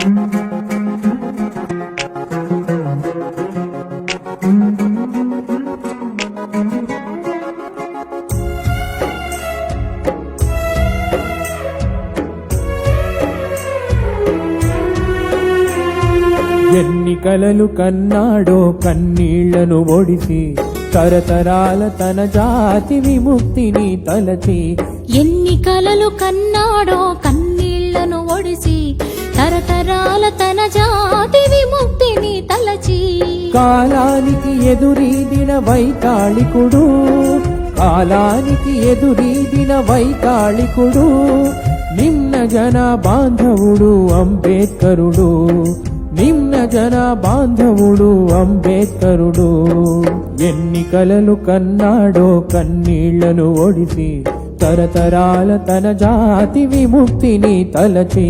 ఎన్ని కలలు కన్నాడో కన్నీళ్లను ఒడిసి తరతరాల తన జాతి విముక్తిని తలచి. ఎన్ని కలలు కన్నాడో కన్నీళ్లను ఒడిసి తరతరాల తన జాతి విముక్తిని తలచి. కాలానికి ఎదురీదిన వైతాళికుడు, కాలానికి ఎదురీదిన వైతాళికుడు, నిమ్న జన బాంధవుడు అంబేద్కరుడు, నిమ్న జన బాంధవుడు అంబేద్కరుడు. ఎన్ని కలలు కన్నాడో కన్నీళ్లను ఒడిసి తరతరాల తన జాతి విముక్తిని తలచి.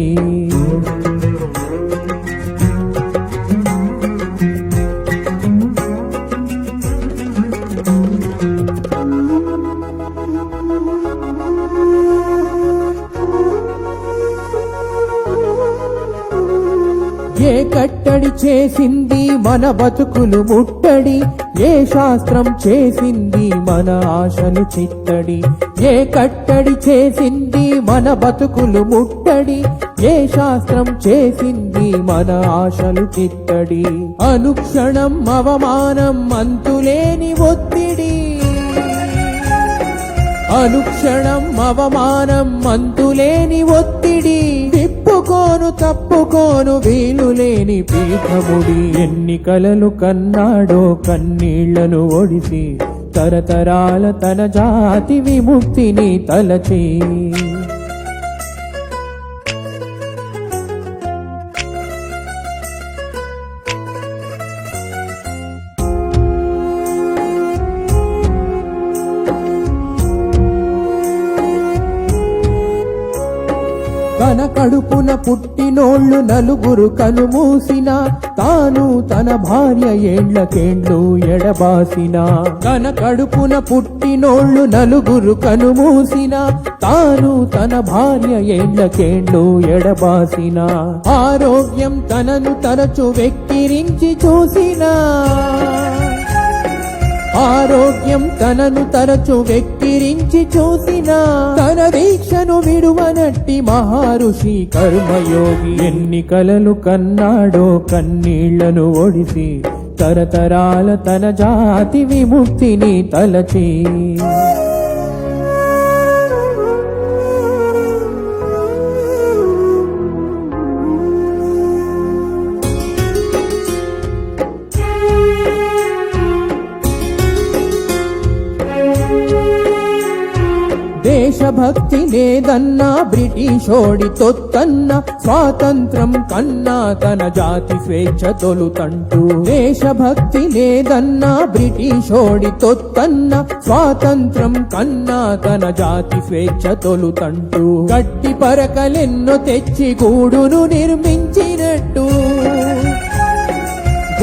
ఏ కట్టడి చేసింది మన బతుకులు ముట్టడి, ఏ శాస్త్రం చేసింది మన ఆశలు చిత్తడి. ఏ కట్టడి చేసింది మన బతుకులు ముట్టడి, ఏ శాస్త్రం చేసింది మన ఆశలు చిత్తడి. అనుక్షణం అవమానం అంతులేని ఒత్తిడి, అనుక్షణం అవమానం అంతులేని ఒత్తిడి. తిప్పుకోను తప్పుకోను వీలులేని పీఠముడి. ఎన్ని కలలు కన్నాడో కన్నీళ్లను ఒడిసి తరతరాల తన జాతి విముక్తిని తలచి. తన కడుపున పుట్టినోళ్ళు నలుగురు కనుమూసిన, తాను తన భార్య ఏండ్లకేండ్లు ఎడబాసిన. తన కడుపున పుట్టినోళ్ళు నలుగురు కనుమూసిన, తాను తన భార్య ఏండ్లకేండ్లు ఎడబాసిన. ఆరోగ్యం తనను తరచు వెక్కిరించి చూసిన, ఆరోగ్యం తనను తరచు వెక్కిరించి చూసిన. తన దీక్షను విడువనట్టి మహారుషి కర్మయోగి. ఎన్ని కలలు కన్నాడో కన్నీళ్లను ఒడిసి తరతరాల తన జాతి విముక్తిని తలచి. దేశభక్తి లేదన్నా బ్రిటిషోడి తొత్తన్న, స్వాతంత్రం కన్నా తన జాతి స్వేచ్ఛ తొలుతంటూ. దేశభక్తి లేదన్నా బ్రిటిషోడి తొత్తన్న, స్వాతంత్రం కన్నా తన జాతి స్వేచ్ఛ తొలుతంటూ. గట్టి పరకలెన్నో తెచ్చి గూడును నిర్మించినట్టు,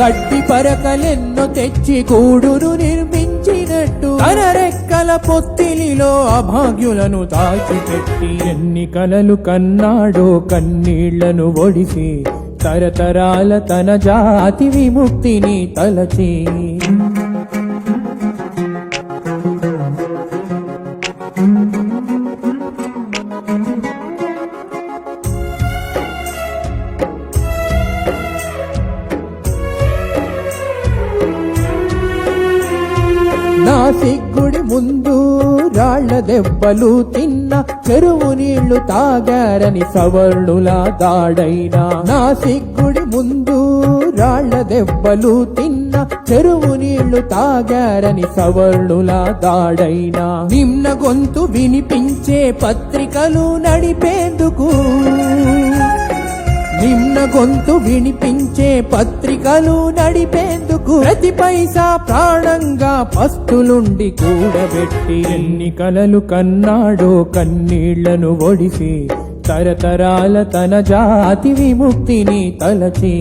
గట్టి పరకలెన్నో తెచ్చి గూడును నిర్మించినట్టు. తన రెక్కల పొత్తిలిలో అభాగ్యులను దాచిపెట్టి. ఎన్ని కలలు కన్నాడో కన్నీళ్లను ఒడిసి తరతరాల తన జాతి విముక్తిని తలచి. నాసిగ్గుడి ముందు రాళ్ల దెబ్బలు తిన్న, చెరువు నీళ్లు తాగారని సవర్ణుల దాడైనా. నాసిగ్గుడి ముందు రాళ్ల దెబ్బలు తిన్న, చెరువు నీళ్లు తాగారని సవర్ణుల దాడైనా. నిమ్న గొంతు వినిపించే పత్రికలు నడిపేందుకు, నిమ్న గొంతు వినిపించే పత్రికలు నడిపేందుకు. ప్రతి పైసా ప్రాణంగా పస్తులుండి కూడబెట్టి. ఎన్ని కలలు కన్నాడో కన్నీళ్లను ఒడిసి తరతరాల తన జాతి విముక్తిని తలచి.